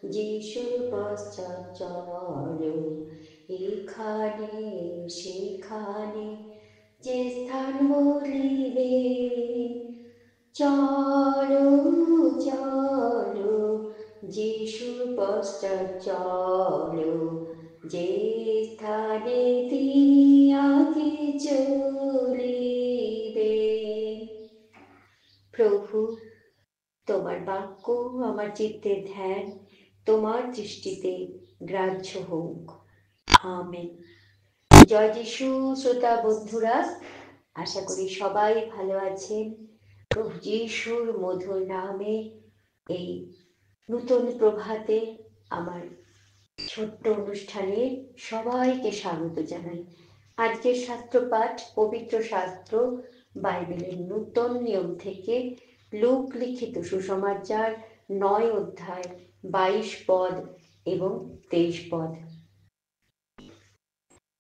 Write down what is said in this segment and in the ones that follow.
যিশুর পশ্চাৎ চলো, এখানে সেখানে যে স্থান বলিবে, চলো চলো যিশুর পশ্চাৎ চলো, যে স্থানে তিনি আগে চলিবে। প্রভু, তোমার বাক্য আমার চিত্তের ধ্যান তোমার দৃষ্টিতে গ্রাহ্য হোক। আমেন। জয় যিশু। শ্রোতা বন্ধুরা, আশা করি সবাই ভালো আছেন। প্রভু যিশুর মধুর নামে এই নূতন প্রভাতে আমার ছোট্ট অনুষ্ঠানে সবাইকে স্বাগত জানাই। আজকের শাস্ত্র পাঠ পবিত্র শাস্ত্র বাইবেলের নূতন নিয়ম থেকে লূক লিখিত সুসমাচার 9 অধ্যায় 22 পদ এবং 23 পদ।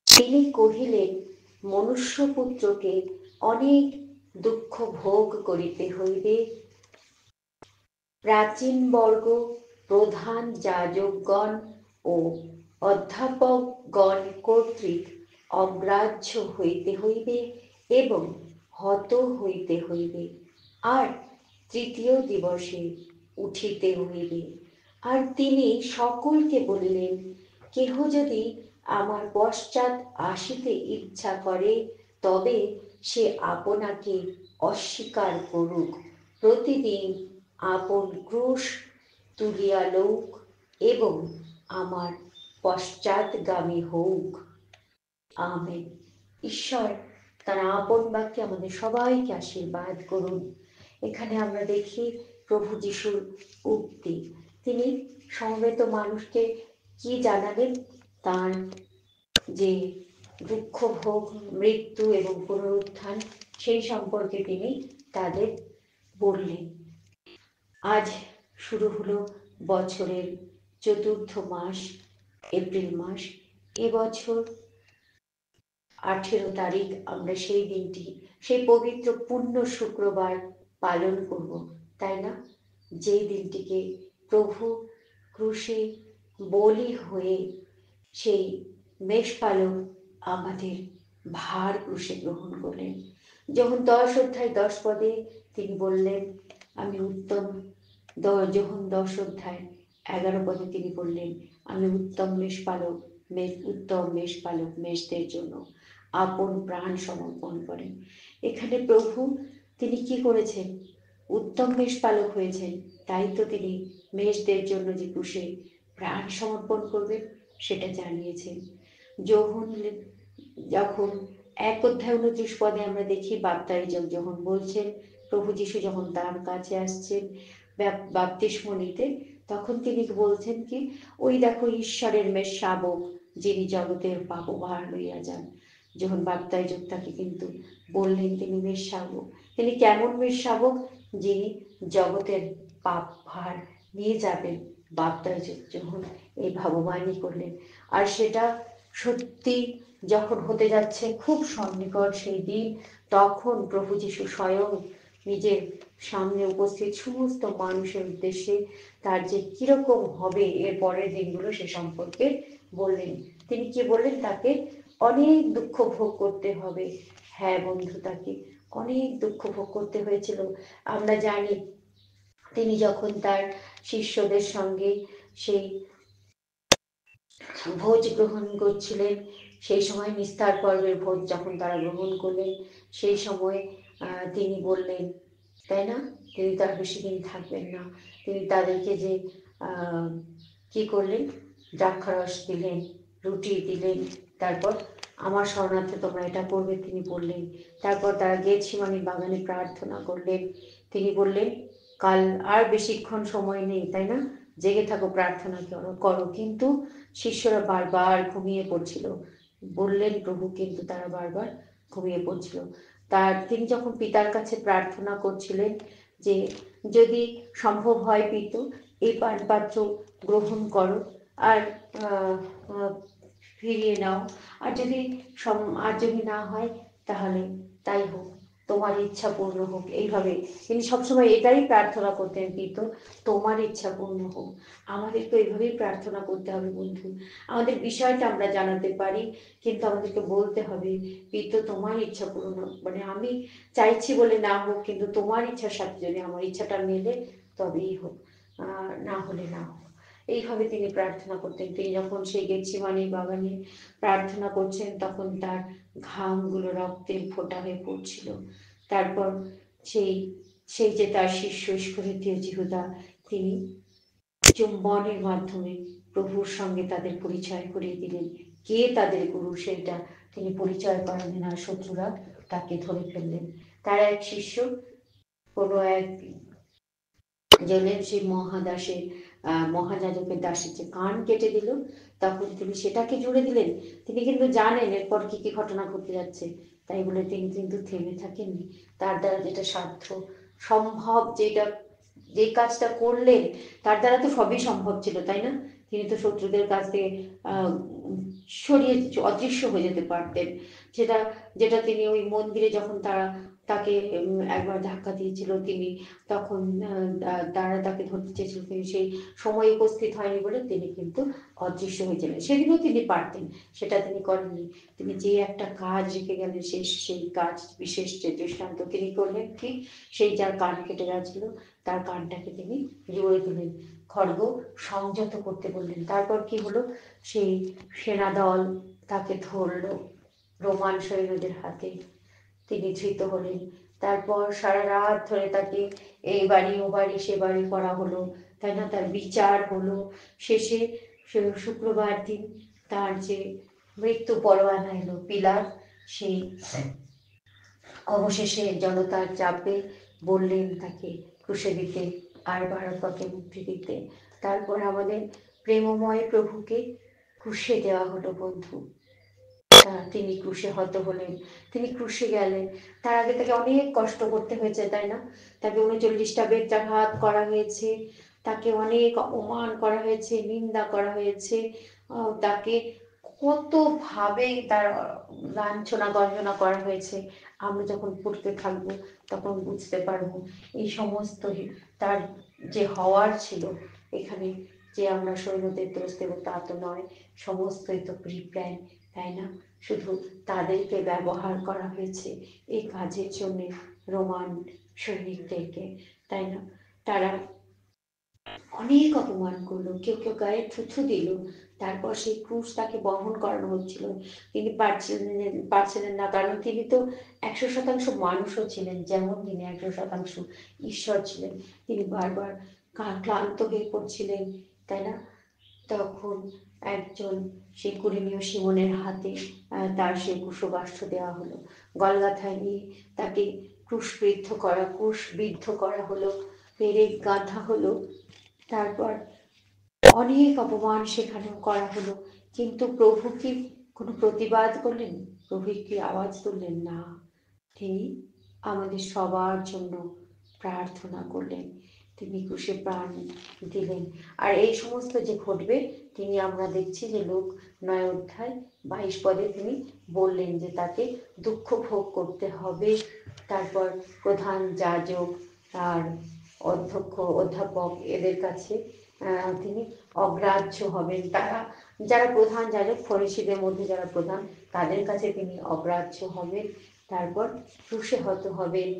তিনি কহিলেন, মনুষ্যপুত্রকে অনেক দুঃখ ভোগ করিতে হইবে। প্রাচীন বর্গ, প্রধান যাজকগণ ও অধ্যাপকগণ কর্তৃক অগ্রাহ্য হইতে হইবে এবং হত হইতে হইবে, আর তৃতীয় দিবসে উঠিতে হইবে। আর তিনি সকলকে বলিলেন, কেহ যদি আমার পশ্চাৎ আসিতে ইচ্ছা করে, তবে সে আপনাকে অস্বীকার করুক, প্রতিদিন আপন ক্রুশ তুলিয়া লউক এবং আমার পশ্চাৎগামী হোক। আমেন। ঈশ্বর তার আপন বাক্যে আমাদের সবাইকে আশীর্বাদ করুন। এখানে আমরা দেখি প্রভু যিশুর উক্তি। তিনি সমবেত মানুষকে কি জানালেন? তার যে দুঃখ ভোগ, মৃত্যু এবং পুনরুত্থান, সেই সম্পর্কে তিনি তাদের বললেন। আজ শুরু হলো বছরের চতুর্থ মাস, এপ্রিল মাস। এবছর 18 তারিখ আমরা সেই দিনটি, সেই পবিত্র পুণ্য শুক্রবার পালন করব, তাই না? যে দিনটিকে প্রভু ক্রুশে বলি হয়ে সেই মেষপালক আমাদের ভার ক্রুশে গ্রহণ করলেন। যখন 10 অধ্যায় 10 পদে তিনি বললেন, আমি উত্তম, যখন 10 অধ্যায় 11 পদে তিনি বললেন, আমি উত্তম মেষপালক, উত্তম মেষপালক মেষদের জন্য আপন প্রাণ সমর্পণ করেন। এখানে প্রভু তিনি কি করেছেন? উত্তম মেষপালক হয়েছেন, তাই তো তিনি মেষদের জন্য যে ক্রুশে প্রাণ সমর্পণ করবেন সেটা জানিয়েছেন। যখন 1 অধ্যায় 29 পদে আমরা দেখি বাপ্তাইজক যখন বলছেন, প্রভু যিশু যখন তার কাছে আসছেন বাপ্তিস্ম নিতে, তখন তিনি বলছেন কি, ওই দেখো ঈশ্বরের মেষ শাবক, যিনি জগতের পাপভার লইয়া যান। যখন বাপ্তাইজক তাকে কিন্তু বললেন তিনি মেষ শাবক। তিনি কেমন মেষ শাবক? যিনি জগতের পাপ ভার নিয়ে যাবেন। বাপ্তাইজক যখন এই ভাববাণী করলেন, আর সেটা সত্যি যখন হতে যাচ্ছে খুব সন্নিকট সেই দিন, তখন প্রভু যিশু স্বয়ং নিজের সামনে উপস্থিত সমস্ত মানুষের উদ্দেশ্যে তার যে কিরকম হবে এর পরের দিনগুলো সে সম্পর্কে বললেন। তিনি কি বললেন? তাকে অনেক দুঃখ ভোগ করতে হবে। হ্যাঁ বন্ধু, তাকে অনেক দুঃখ ভোগ করতে হয়েছিল। আমরা জানি তিনি যখন তার শিষ্যদের সঙ্গে সেই ভোজ গ্রহণ করছিলেন, সেই সময় নিস্তার পর্বের ভোজ যখন তারা গ্রহণ করলেন, সেই সময় তিনি বললেন, তাই না, তিনি তার বেশি দিন থাকবেন না। তিনি তাদেরকে যে কি করলেন? দ্রাক্ষারস দিলেন, রুটি দিলেন, তারপর আমার শরণার্থে তোমরা এটা করবে তিনি বললেন। তারপর তারা গেতসেমানি বাগানে প্রার্থনা করলেন। তিনি বললেন, কাল আর বেশিক্ষণ সময় নেই, তাই না, জেগে থাকো, প্রার্থনা করো। কিন্তু শিষ্যরা বারবার ঘুমিয়ে পড়ছিল, বললেন প্রভু, কিন্তু তারা বারবার ঘুমিয়ে পড়ছিল। তিনি যখন পিতার কাছে প্রার্থনা করছিলেন যে যদি সম্ভব হয় পিতা, এই পানপাত্র গ্রহণ করো আর ফিরিয়ে নাও, আর যদি না হয় তাহলে তাই হোক। তোমার ইচ্ছা পূর্ণ হোক। এইভাবে তিনি সবসময় এটাই প্রার্থনা করতেন, পিতো তোমার ইচ্ছা পূর্ণ হোক। আমাদের তো এইভাবেই প্রার্থনা করতে হবে বন্ধু। আমাদের বিষয়টা আমরা জানাতে পারি, কিন্তু আমাদেরকে বলতে হবে পিতো তোমার ইচ্ছা পূর্ণ হোক। মানে আমি চাইছি বলে না হোক, কিন্তু তোমার ইচ্ছার সাথে যদি আমার ইচ্ছাটা মেলে তবেই হোক, না হলে না হোক। এইভাবে তিনি প্রার্থনা করতেন। তিনি যখন সেই গেতসেমানি বাগানে প্রার্থনা করছেন, তখন তার ঘামগুলো রক্তের ফোঁটা হয়ে পড়ছিল। তারপর সেই সেই যে তার শিষ্য ইস্করিওতীয় যিহুদা, তিনি চুম্বনের মাধ্যমে প্রভুর সঙ্গে তাদের পরিচয় করিয়ে দিলেন। কে তাদের গুরু সেটা তিনি পরিচয় করালেন, আর শত্রুরা তাকে ধরে ফেললেন। তার এক শিষ্য কোনো এক জনের সেই মহাদাসের মহাযাজকের দাসের যে কান কেটে দিল, তখন তিনি সেটাকে জুড়ে দিলেন। তিনি কিন্তু জানেন এরপর কি কি ঘটনা ঘটতে যাচ্ছে, তাই বলে তিনি কিন্তু থেমে থাকেননি। তার দ্বারা যেটা সাধ্য সম্ভব, যেটা যে কাজটা করলেন তার দ্বারা তো সবই সম্ভব ছিল, তাই না? তিনি তো শত্রুদের কাছ থেকে সরিয়ে অদৃশ্য হয়ে যেতে পারতেন। যেটা যেটা তিনি ওই মন্দিরে যখন তারা তাকে একবার ধাক্কা দিয়েছিল, তিনি তখন তারা তাকে ধরতে চেয়েছিল, তিনি সেই সময় উপস্থিত হয়নি বলে তিনি কিন্তু অদৃশ্য হয়েছিলেন। সেদিনও তিনি পারতেন, সেটা তিনি করেননি। তিনি যে একটা কাজ রেখে গেলেন, সেই কাজ বিশেষ যে দৃষ্টান্ত তিনি করলেন কি, সেই যার কান কেটে গেছিল তার কানটাকে তিনি জুড়ে দিলেন, খড়গ সংযত করতে বললেন। তারপর কি হলো, সেই সেনাদল তাকে ধরলো রোমান সৈন্যদের হাতে, তিনি ধৃত হলেন। তারপর সারা রাত ধরে তাকে এই বাড়ি ও বাড়ি সে বাড়ি করা হলো, তাই না? তার বিচার হলো। শেষে শুক্রবার দিন তার যে মৃত্যু পরোয়ানা এলো, পিলাত সেই অবশেষে জনতার চাপে বললেন তাকে ক্রুশে দিতে আর বারাব্বাকে মুক্তি দিতে। তারপর আমাদের প্রেমময় প্রভুকে ক্রুশে দেওয়া হলো বন্ধু। তিনি ক্রুশে হত হলেন, তিনি ক্রুশে গেলেন। তার আগে তাকে অনেক কষ্ট করতে হয়েছে, তাই না? তাকে 39টা বেত্রাঘাত করা হয়েছে, তাকে অনেক অপমান করা হয়েছে, নিন্দা করা হয়েছে, তাকে কতভাবে তার লাঞ্ছনা গঞ্জনা করা হয়েছে। আমরা যখন পড়তে থাকবো তখন বুঝতে পারবো এই সমস্ত তার যে হওয়ার ছিল এখানে, যে আমরা সৈন্যদের দোষ দেবো তা তো নয়, সমস্তই তো প্রিপ্ল্যান, তাই না? শুধু তাদেরকে ব্যবহার করা হয়েছে এই কাজের জন্য, রোমান সৈনিকদেরকে, তাই না? তারা অনেক অপমান করলো, কেউ কেউ গায়ে থুথু দিল। তারপর সেই ক্রুশ তাকে বহন করানো হচ্ছিল, তিনি পারছিলেন না, কারণ তিনি তো 100% মানুষও ছিলেন, যেমন তিনি 100% ঈশ্বর ছিলেন। তিনি বারবার ক্লান্ত হয়ে পড়ছিলেন, তাই না? তখন একজন সেই কুলীনীয় সিমনের হাতে তার সেই কুশবাষ্ঠ দেওয়া হলো, গলগাথায় নিয়ে তাকে ক্রুশবিদ্ধ করা হলো, পেরেক গাঁথা হলো। তারপর অনেক অপমান সেখানেও করা হলো, কিন্তু প্রভু কি কোনো প্রতিবাদ করলেন? প্রভু কি আওয়াজ তুললেন? না, তিনি আমাদের সবার জন্য প্রার্থনা করলেন, তিনি ক্রুশে প্রাণ দিলেন। আর এই সমস্ত যে ঘটবে, তিনি আমরা দেখছি যে লোক 9 অধ্যায় 22 পদে তিনি বললেন যে তাকে দুঃখ ভোগ করতে হবে। তারপর প্রধান যাজক আর অধ্যাপক এদের কাছে তিনি অগ্রাহ্য হবেন। তারা যারা প্রধান যাজক, ফরিসীদের মধ্যে যারা প্রধান, তাদের কাছে তিনি অগ্রাহ্য হবেন। তারপর ক্রুশে হত হবেন।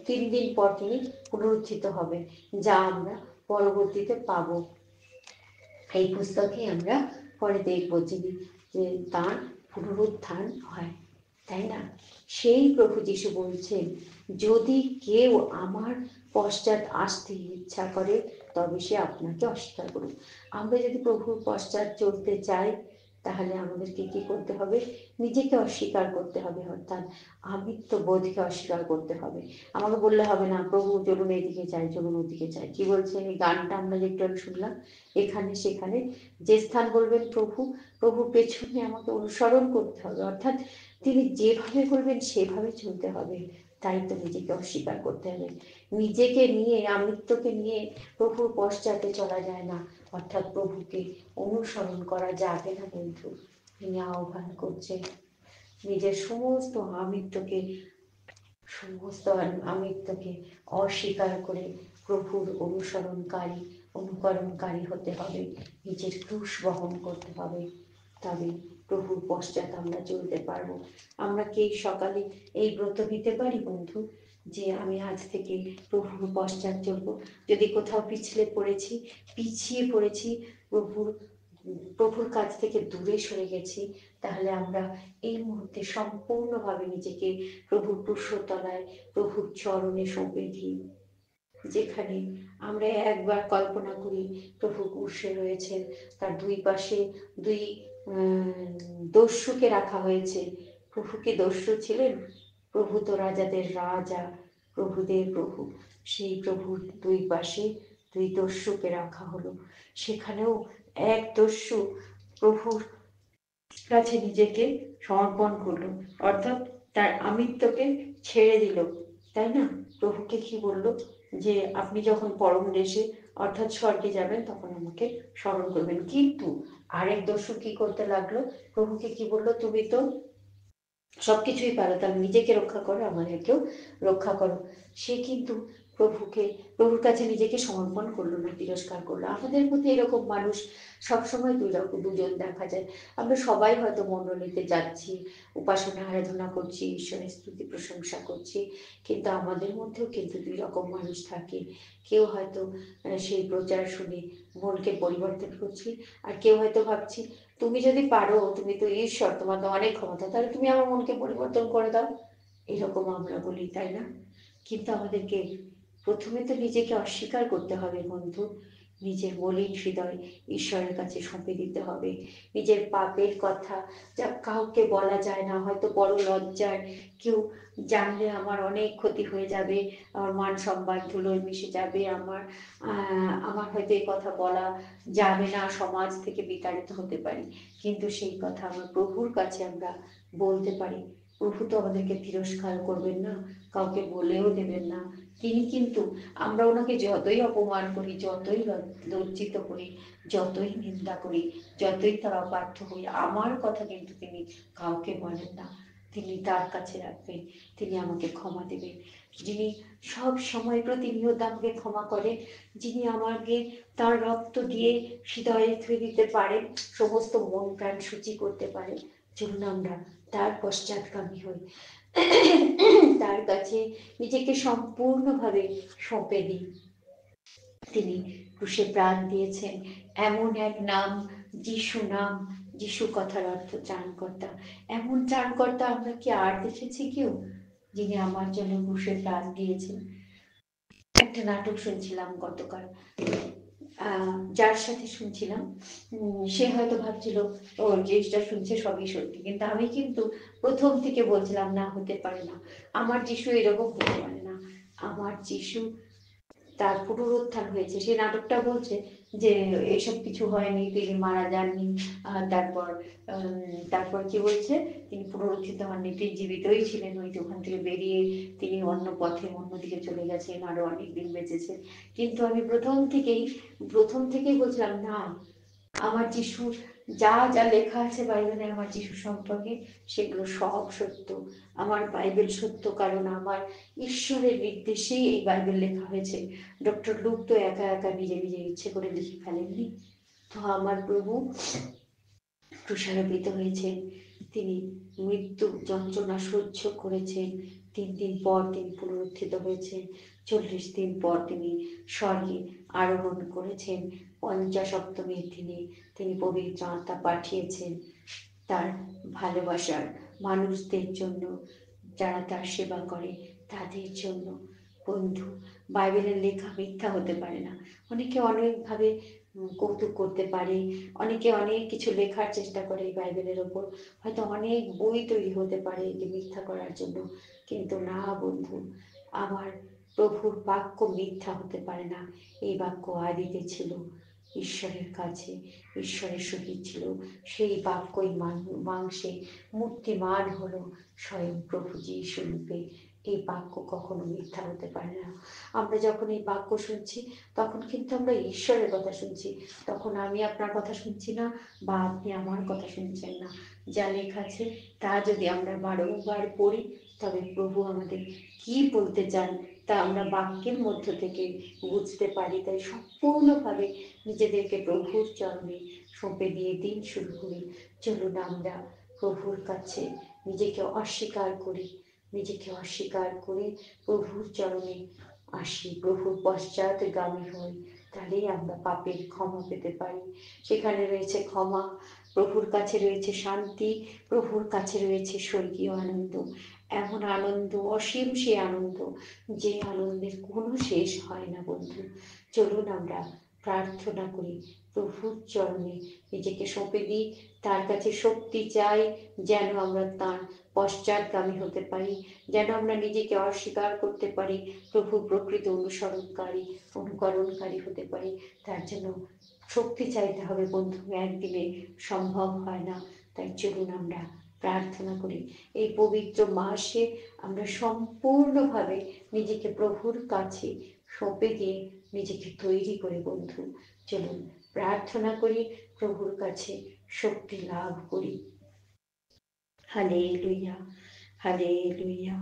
3 দিন পর তিনি পুনরুত্থিত হবেন, যা আমরা পরবর্তীতে পাব। এই পুস্তকে আমরা পরে দেখব যে তার পুনরুত্থান হয়, তাই না? সেই প্রভু যিশু বলছেন, যদি কেউ আমার পশ্চাৎ আসতে ইচ্ছা করে তবে সে আপনাকে অস্বীকার করুক। আমরা যদি প্রভুর পশ্চাৎ চলতে চাই, তাহলে আমাদেরকে কি করতে হবে? নিজেকে অস্বীকার করতে হবে, অর্থাৎ আমিত্ব বোধকে অস্বীকার করতে হবে। আমাকে বললে হবে না প্রভু চলুন এইদিকে চাই, চলুন ওদিকে চাই। কি বলছে এই গানটা আমরা যে একটু শুনলাম, এখানে সেখানে যে স্থান বলবেন প্রভু, প্রভুর পেছনে আমাকে অনুসরণ করতে হবে, অর্থাৎ তিনি যেভাবে বলবেন সেভাবে চলতে হবে। তাই তো নিজেকে অস্বীকার করতে হবে। নিজেকে নিয়ে, আমিত্বকে নিয়ে প্রভুর পশ্চাতে চলা যায় না, অর্থাৎ প্রভুকে অনুসরণ করা যাবে না বন্ধু। তিনি আহ্বান করছেন নিজের সমস্ত আমিত্বকে সমস্ত আমিত্বকে অস্বীকার করে প্রভুর অনুকরণকারী হতে হবে, নিজের ক্রুশ বহন করতে হবে, তবে প্রভুর পশ্চাৎ আমরা চলতে পারবো। আমরা কি সকালে এই ব্রত নিতে পারি বন্ধু, যে আমি আজ থেকে প্রভুর পশ্চাৎ চলবো? যদি কোথাও পিছিয়ে পড়েছি, প্রভুর প্রভুর কাছ থেকে দূরে সরে গেছি, তাহলে আমরা এই মুহূর্তে সম্পূর্ণভাবে নিজেকে প্রভুর ক্রুশতলায়, প্রভুর চরণে সঁপে দিই। যেখানে আমরা একবার কল্পনা করি প্রভু ক্রুশে রয়েছেন, তার দুই পাশে দুই দস্যুকে রাখা হয়েছে। প্রভু কি দস্যু ছিলেন? প্রভু তো রাজাদের রাজা, প্রভুদের প্রভু। সেই প্রভুর দুই পাশে দুই দস্যুকে রাখা হলো। সেখানেও এক দস্যু প্রভুর কাছে নিজেকে সমর্পণ করলো, অর্থাৎ তার আমিত্বকে ছেড়ে দিল, তাই না? প্রভুকে কি বলল? যে আপনি যখন পরম দেশে অর্থাৎ স্বর্গে যাবেন তখন আমাকে স্মরণ করবেন। কিন্তু আরেক দস্যু কি করতে লাগলো? প্রভুকে কি বললো? তুমি তো সবকিছুই পারো, তাহলে নিজেকে রক্ষা করো, আমাদেরকেও রক্ষা করো। সে কিন্তু প্রভুর কাছে নিজেকে সমর্পণ করলো না, তিরস্কার করলো। আমাদের মধ্যে এরকম মানুষ সবসময় দুজন দেখা যায়। আমরা সবাই হয়তো মণ্ডলীতে যাচ্ছি, উপাসনা আরাধনা করছি, ঈশ্বরের স্তুতি প্রশংসা করছি, কিন্তু আমাদের মধ্যেও কিন্তু দুই রকম মানুষ থাকে। কেউ হয়তো সেই প্রচার শুনে মনকে পরিবর্তন করছি, আর কেউ হয়তো ভাবছি তুমি যদি পারো, তুমি তো ঈশ্বর, তোমার তো অনেক ক্ষমতা, তাহলে তুমি আমার মনকে পরিবর্তন করে দাও। এরকম আমরা বলি, তাই না? কিন্তু আমাদেরকে প্রথমে তো নিজেকে অস্বীকার করতে হবে বন্ধু। নিজের মলিন হৃদয় ঈশ্বরের কাছে সঁপে দিতে হবে। নিজের পাপের কথা যা কাউকে বলা যায় না, হয়তো বড় লজ্জার, কেউ জানলে আমার অনেক ক্ষতি হয়ে যাবে, আমার মান সম্মান ধুলোয় মিশে যাবে, আমার হয়তো এই কথা বলা যাবে না, সমাজ থেকে বিতাড়িত হতে পারি। কিন্তু সেই কথা আমার প্রভুর কাছে আমরা বলতে পারি। প্রভু তো আমাদেরকে তিরস্কার করবেন না, কাউকে বলেও দেবেন না। তিনি কিন্তু, আমরা ওনাকে যতই অপমান করি, যতই লজ্জিত করি, যতই নিন্দা করি, যতই তার অবাধ্য হই, আমার কথা কিন্তু তিনি কাউকে বলেন না। তিনি তার কাছে রাখবেন, তিনি আমাকে ক্ষমা দেবেন। যিনি সব সময় প্রতিনিয়ত আমাকে ক্ষমা করেন, যিনি আমাকে তার রক্ত দিয়ে হৃদয়ে ধুয়ে দিতে পারেন, সমস্ত মন প্রাণ সূচি করতে পারেন, চলুন আমরা তার পশ্চাৎগামী হই, তার কাছে নিজেকে সম্পূর্ণভাবে সঁপে দিই। তিনি ক্রুশে প্রাণ দিয়েছেন, এমন এক নাম, যিশু নাম। যিশু কথার অর্থ ত্রাণকর্তা। এমন ত্রাণকর্তা আমরা কি আর দেখেছি কেউ, যিনি আমার জন্য ক্রুশে প্রাণ দিয়েছেন? একটা নাটক শুনছিলাম গতকাল, যার সাথে শুনছিলাম সে হয়তো ভাবছিল ও যেটা শুনছে সবই সত্যি, কিন্তু আমি কিন্তু প্রথম থেকে বলছিলাম না, হতে পারে না, আমার যিশু এরকম হতে পারে না। আমার যিশু, তার পুনরুত্থান হয়েছে। সেই নাটকটা বলছে যে এসব কিছু হয়নি, তিনি মারা যাননি, তারপর তারপর কি বলছে, তিনি পুনরুত্থিত হননি, তিনি জীবিতই ছিলেন, ওই ওখান থেকে বেরিয়ে তিনি অন্য পথে অন্যদিকে চলে গেছেন, আরো অনেক দিন বেঁচেছেন। কিন্তু আমি প্রথম থেকেই বলছিলাম না, আমার যিশুর যা যা লেখা আছে বাইবেলে আমার যিশু সম্পর্কে, সেগুলো সব সত্য। আমার বাইবেল সত্য, কারণ আমার ঈশ্বরের নির্দেশেই এই বাইবেল লেখা হয়েছে। ডক্টর লুক তো একা একা নিজে নিজে ইচ্ছে করে লিখে ফেলেননি। তো আমার প্রভু প্রসারিত হয়েছেন, তিনি মৃত্যু যন্ত্রণা সহ্য করেছেন, 3 দিন পর তিনি পুনরুত্থিত হয়েছেন, 40 দিন পর তিনি স্বর্গে আরোহণ করেছেন, 50 দিনে তিনি পবিত্র আত্মা পাঠিয়েছেন তার ভালোবাসার মানুষদের জন্য, যারা তার সেবা করে তাদের জন্য। বন্ধু, বাইবেলের লেখা মিথ্যা হতে পারে না। অনেকে অনেকভাবে কৌতুক করতে পারে, অনেকে অনেক কিছু লেখার চেষ্টা করে এই বাইবেলের ওপর, হয়তো অনেক বই তৈরি হতে পারে যে মিথ্যা করার জন্য, কিন্তু না বন্ধু, আমার প্রভুর বাক্য মিথ্যা হতে পারে না। এই বাক্য আদিতে ছিল, ঈশ্বরের কাছে, ঈশ্বরের সহিত ছিল, সেই বাক্যই মাংসে মূর্তিমান হলো স্বয়ং প্রভু যীশু রূপে। এই বাক্য কখনো মিথ্যা হতে পারে না। আমরা যখন এই বাক্য শুনছি, তখন কিন্তু আমরা ঈশ্বরের কথা শুনছি, তখন আমি আপনার কথা শুনছি না, বা আপনি আমার কথা শুনছেন না। যা লেখা আছে তা যদি আমরা বারংবার পড়ি, তবে প্রভু আমাদের কি বলতে চান তা আমরা বাক্যের মধ্য থেকে বুঝতে পারি। তাই সম্পূর্ণভাবে নিজেদেরকে প্রভুর চরণে সঁপে দিয়ে দিন শুরু করি। চলুন আমরা প্রভুর কাছে নিজেকে অস্বীকার করি, নিজেকে অস্বীকার করে প্রভুর চরণে আসি, প্রভুর পশ্চাৎগামী হই। তাহলেই আমরা পাপের ক্ষমা পেতে পারি। সেখানে রয়েছে ক্ষমা, প্রভুর কাছে রয়েছে শান্তি, প্রভুর কাছে রয়েছে স্বর্গীয় আনন্দ। এমন আনন্দ, অসীম সে আনন্দ, যে আনন্দের কোনো শেষ হয় না বন্ধু। চলুন আমরা প্রার্থনা করি, প্রভুর চরণে নিজেকে সঁপে দিই, তার কাছে শক্তি চাই যেন আমরা তার পশ্চাৎগামী হতে পারি, যেন আমরা নিজেকে অস্বীকার করতে পারি, প্রভু প্রকৃত অনুকরণকারী হতে পারি। তার জন্য শক্তি চাইতে হবে বন্ধু, একদিনে সম্ভব হয় না। তাই চলুন আমরা প্রার্থনা করি। এই পবিত্র মাসে আমরা সম্পূর্ণভাবে নিজেকে প্রভুর কাছে সঁপে দিয়ে নিজেকে তৈরি করে বন্ধু চলুন প্রার্থনা করি, প্রভুর কাছে শক্তি লাভ করি। Hallelujah, hallelujah,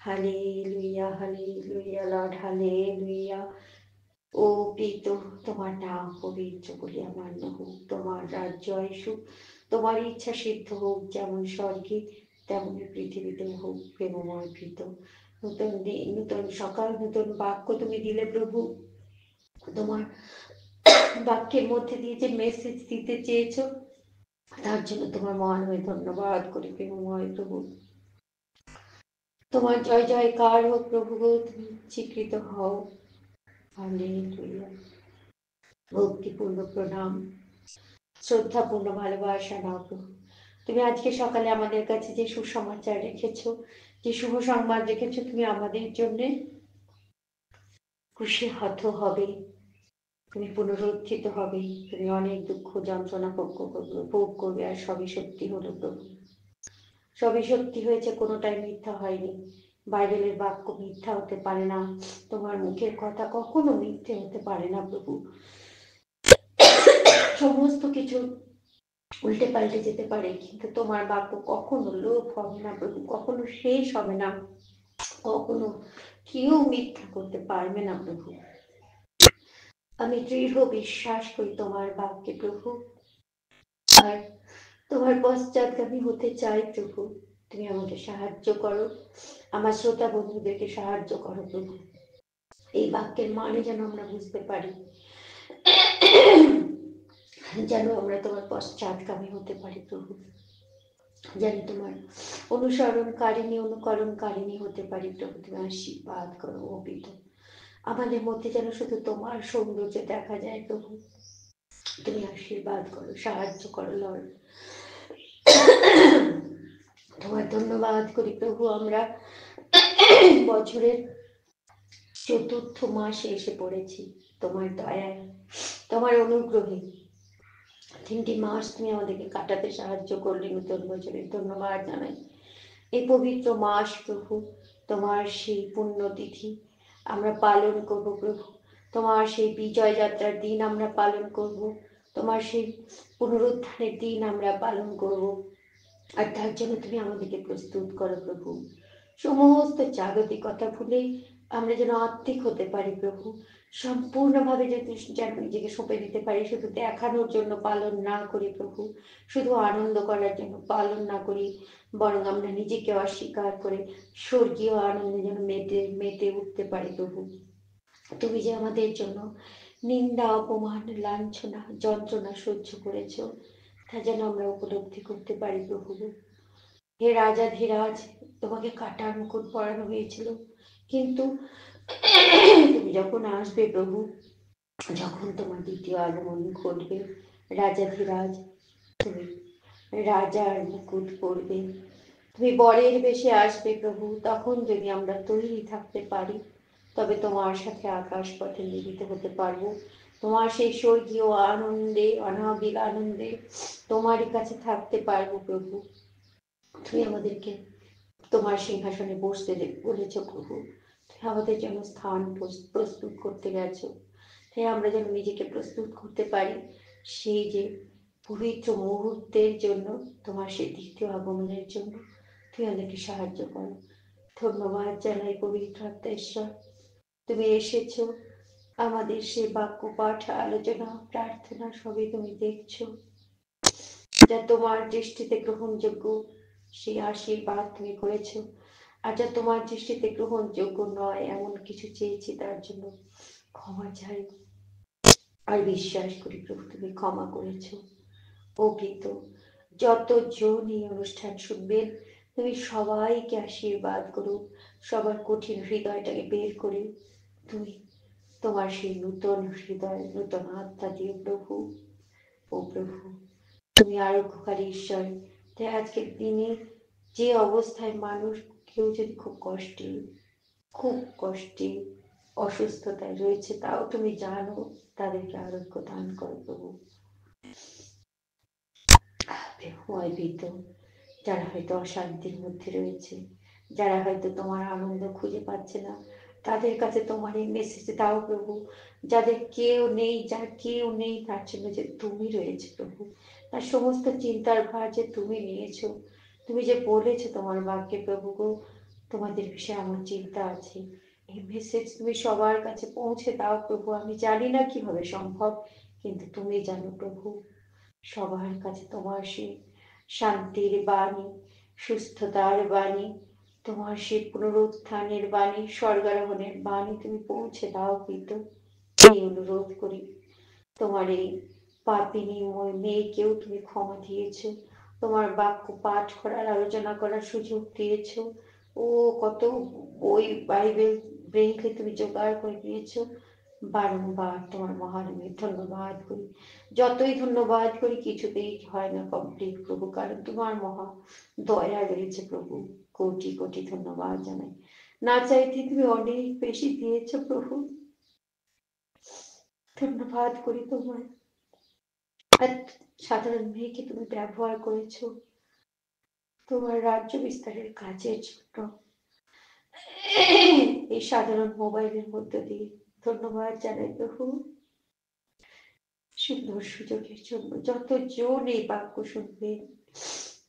hallelujah, hallelujah Lord, hallelujah. ও প্রীত, তোমার নাম পবিত্র বলিয়া মান্য হোক, তোমার রাজ্য আসুক, তোমার ইচ্ছা সিদ্ধ হোক, যেমন স্বর্গে তেমনি পৃথিবীতে হোক। প্রেমময় প্রীত, নতুন দিন, নতুন সকাল, নতুন বাক্য তুমি দিলে প্রভু। তোমার বাক্যের মধ্যে দিয়ে যে মেসেজ দিতে চেয়েছ, তার জন্য তোমার মহানভাবে ধন্যবাদ করি প্রেমময় প্রভু। তোমার জয় জয়কার হোক প্রভু গো, তুমি স্বীকৃত হও। হালেলুয়া। ভক্তিপূর্ণ প্রণাম, শ্রদ্ধাপূর্ণ ভালোবাসা নাও প্রভু। তুমি আজকে সকালে আমাদের কাছে যে সুসমাচার রেখেছো, যে শুভ সংবাদ রেখেছো, তুমি আমাদের জন্য খুশি হবে, তুমি পুনরুত্থিত হবে, তুমি অনেক দুঃখ যন্ত্রণা ভোগ করবে, আর সবই সত্যি হলো প্রভু। সবই সত্যি হয়েছে, কোনোটাই মিথ্যা হয়নি। বাইবেলের বাক্য মিথ্যা হতে পারে না, তোমার মুখের কথা কখনো মিথ্যে হতে পারে না প্রভু। সমস্ত কিছু উল্টে পাল্টে যেতে পারে, কিন্তু তোমার বাক্য কখনো লোপ হবে না প্রভু, কখনো শেষ হবে না, কখনো কেউ মিথ্যা করতে পারবে না প্রভু। আমি দৃঢ় বিশ্বাস করি তোমার বাক্যে প্রভু, আর তোমার পশ্চাৎগামী হতে চাই প্রভু। তুমি আমাকে সাহায্য করো, আমার শ্রোতা বন্ধুদেরকে সাহায্য করো প্রভু। এই বাক্যের মানে যেন আমরা বুঝতে পারি, যেন আমরা তোমার পশ্চাৎগামী হতে পারি প্রভু, যেন তোমার অনুকরণকারিণী হতে পারি প্রভু। তুমি আশীর্বাদ করো অপিত, আমাদের মধ্যে যেন শুধু তোমার সৌন্দর্য দেখা যায় প্রভু। তুমি আশীর্বাদ করো, সাহায্য করো লর্ড। তোমার ধন্যবাদ করি প্রভু। আমরা বছরের চতুর্থ মাসে এসে পড়েছি, তোমার দয়ায়, তোমার অনুগ্রহে। 3টি মাস তুমি আমাদেরকে কাটাতে সাহায্য করলে, নতুন বছরের ধন্যবাদ জানাই। এই পবিত্র মাস প্রভু, তোমার সেই পুণ্যতিথি আমরা পালন করব প্রভু, তোমার সেই বিজয় যাত্রার দিন আমরা পালন করব, তোমার সেই পুনরুত্থানের দিন আমরা পালন করব। আর তার জন্য তুমি আমাদেরকে প্রস্তুত করো প্রভু। সমস্ত জাগতিকতা ভুলে আমরা যেন আত্মিক হতে পারি প্রভু, সম্পূর্ণভাবে যেন নিজেকে সঁপে দিতে পারি, শুধু দেখানোর জন্য পালন না করি প্রভু, শুধু আনন্দ করার জন্য পালন না করি, বরং আমরা নিজেকে অস্বীকার করে স্বর্গীয় আনন্দে যেন মেতে মেতে উঠতে পারি প্রভু। তুমি যে আমাদের জন্য নিন্দা, অপমান, লাঞ্ছনা, যন্ত্রণা সহ্য করেছ, তা যেন আমরা উপলব্ধি করতে পারি প্রভু। হে রাজাধিরাজ, তোমাকে কাটার মুকুট পরানো হয়েছিল, কিন্তু তুমি যখন আসবে প্রভু, যখন তোমার দ্বিতীয় আগমন ঘটবে, রাজাধিরাজ তুমি রাজার মুকুট পরবে, তুমি বরের বেশে আসবে প্রভু। তখন যদি আমরা তৈরি থাকতে পারি, তবে তোমার সাথে আকাশ পথে মিলিত হতে পারবো, তোমার সেই স্বর্গীয় আনন্দে, অনাবিল আনন্দে তোমারই কাছে থাকতে পারবো প্রভু। তুমি আমাদেরকে তোমার সিংহাসনে বসতে বলেছ প্রভু, তুমি আমাদের জন্য স্থান প্রস্তুত করতে গেছো। তাই আমরা যেন নিজেকে প্রস্তুত করতে পারি সেই যে পবিত্র মুহূর্তের জন্য, তোমার সেই দ্বিতীয় আগমনের জন্য। তুমি আমাদেরকে সাহায্য করো, ধন্যবাদ জানাই পবিত্র আত্মা, তুমি এসেছো, আমাদের সে বাক্য পাঠ, আলোচনা, প্রার্থনা সবই তুমি দেখছো, যা তোমার দৃষ্টিতে গ্রহণযোগ্য সেই আশীর্বাদ তুমি করেছো। আর যা তোমার দৃষ্টিতে গ্রহণযোগ্য নয় এমন কিছু চেয়েছি, তার জন্য ক্ষমা চাই। আর বিশ্বাস করি প্রভু তুমি ক্ষমা করেছো। ও কিন্তু যতজন এই অনুষ্ঠান শুনবেন, তুমি সবাইকে আশীর্বাদ করো, সবার কঠিন হৃদয়টাকে বের করে তুমি তোমার সেই নূতন হৃদয়, নূতন আত্মা দিয়ে প্রভু। ও প্রভু, তুমি আরোগ্যকারী ঈশ্বর। তাই আজকের দিনে যে অবস্থায় মানুষ, কেউ যদি খুব কষ্টে অসুস্থতায় রয়েছে, তাও তুমি জানো, তাদেরকে আরোগ্য দান করো প্রভু। ভীত, যারা হয়তো অশান্তির মধ্যে রয়েছে, যারা হয়তো তোমার আনন্দ খুঁজে পাচ্ছে না, তাদের কাছে তোমার এই মেসেজ দাও প্রভু। যাদের কেউ নেই, যার কেউ নেই, তার জন্য যে তুমি রয়েছে প্রভু, তার সমস্ত চিন্তার ভার যে তুমি নিয়েছো। তুমি যে বলেছো তোমার বাক্যে প্রভু গো, তোমাদের বিষয়ে আমার চিন্তা আছে। এই মেসেজ তুমি সবার কাছে পৌঁছে দাও প্রভু। আমি জানি না কিভাবে সম্ভব, কিন্তু তুমি জানো প্রভু। সবার কাছে তোমার সেই শান্তির বাণী, সুস্থতার বাণী, তোমার সেই পুনরুত্থানের বাণী, স্বর্গারোহণের বাণী তুমি পৌঁছে দাও কিন্তু, এই অনুরোধ করি। তোমার এই পাপিনী মেয়েকেও তুমি ক্ষমা দিয়েছ, তোমার বাক্য পাঠ করার, আলোচনা করার সুযোগ দিয়েছ। ও কত বই বাইবেল ব্রেকে তুমি জোগাড় করে দিয়েছ। বারংবার তোমার মহানামে ধন্যবাদ করি। যতই ধন্যবাদ করি কিছুতেই হয় না কমপ্লিট প্রভু, কারণ তোমার মহা দয়া রয়েছে প্রভু। কোটি কোটি ধন্যবাদ জানাই। না চাইতে তুমি অনেক বেশি দিয়েছ প্রভু, ধন্যবাদ করি তোমায়। সাধারণ মেয়েকে তুমি ব্যবহার করেছ তোমার রাজ্য বিস্তারের কাজের জন্য, এই সাধারণ মোবাইলের মধ্যে দিয়ে ধন্যবাদ জানাই প্রভু। সুন্দর সুযোগের জন্য যতজন এই বাক্য শুনবেন,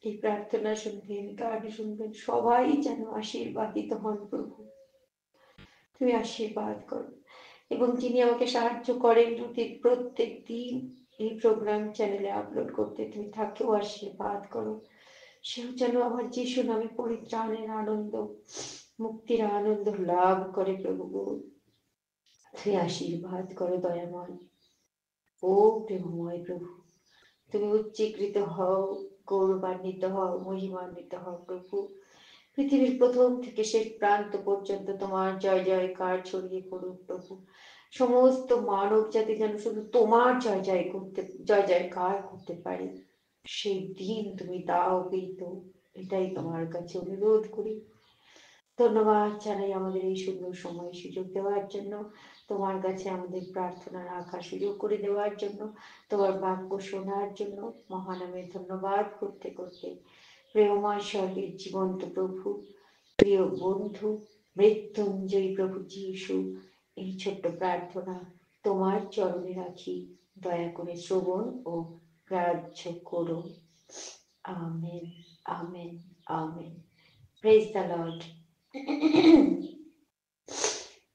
এই প্রার্থনা শুনবেন, গান শুনবেন, সবাই যেন আশীর্বাদিত হন প্রভু। তুমি আশীর্বাদ করো। এবং যিনি আমাকে সাহায্য করেন প্রত্যেক দিন এই প্রোগ্রাম চ্যানেলে আপলোড করতে, তুমি তাকেও আশীর্বাদ করো। সেও যেন আমার যিশু নামে পরিত্রাণের আনন্দ, মুক্তির আনন্দ লাভ করে প্রভু। তুমি আশীর্বাদ করো দয়াময়। ও প্রেমময় প্রভু, তুমি উচ্চীকৃত হও, গৌরবান্বিত হও, মহিমান্বিত হও প্রভু। পৃথিবীর প্রথম থেকে শেষ প্রান্ত পর্যন্ত তোমার জয় জয়কার ছড়িয়ে পড়ুক প্রভু। সমস্ত মানব জাতি যেন শুধু তোমার জয় জয়কার করতে পারে, সেই দিন তুমি দাও কিন্তু, এটাই তোমার কাছে অনুরোধ করি। ধন্যবাদ জানাই আমাদের এই সুন্দর সময় সুযোগ দেওয়ার জন্য, তোমার কাছে আমাদের প্রার্থনা রাখার সুযোগ করে দেওয়ার জন্য, তোমার বাক্য শোনার জন্য। মহানামে ধন্যবাদ করতে করতে প্রেমময় স্বর্গের জীবন্ত প্রভু, প্রিয় বন্ধু, মৃত্যুঞ্জয়ী প্রভু যিশু, এই ছোট্ট প্রার্থনা তোমার চরণে রাখি, দয়া করে শ্রবণ ও গ্রাহ্য করো। Amen, amen, amen. Praise the Lord.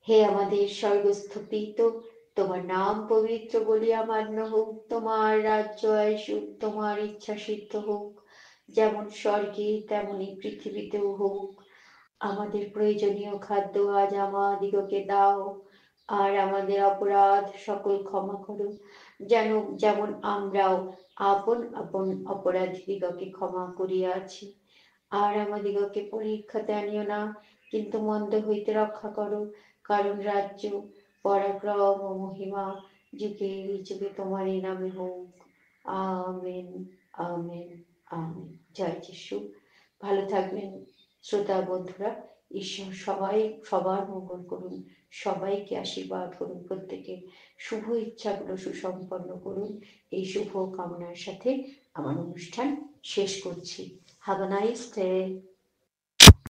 হে আমাদের স্বর্গস্থ পিতা, তোমার নাম পবিত্র বলিয়া মান্য হোক, তোমার রাজ্য আসুক, তোমার ইচ্ছা সিদ্ধ হোক, যেমন স্বর্গে তেমনি পৃথিবীতেও হোক। আমাদের প্রয়োজনীয় খাদ্য আজ আমাদিগকে দাও, আর আমাদের অপরাধ সকল ক্ষমা করো, যেমন আমরাও আপন আপন অপরাধীদিগকে ক্ষমা করিয়াছি। আর আমাদিগকে পরীক্ষাতে আনিও না, কিন্তু মন্দ হইতে রক্ষা করো, কারণ রাজ্য, পরাক্রম ও মহিমা যুগে যুগে তোমারই নামে হোক। Amen, amen, amen. জয় যিশু। ভালো থাকবেন শ্রোতা বন্ধুরা। ঈশ্বর সবার মঙ্গল করুন, সবাইকে আশীর্বাদ করুন, প্রত্যেকে শুভ ইচ্ছাগুলো সুসম্পন্ন করুন। এই শুভ কামনার সাথে আমার অনুষ্ঠান শেষ করছি। Have a nice day.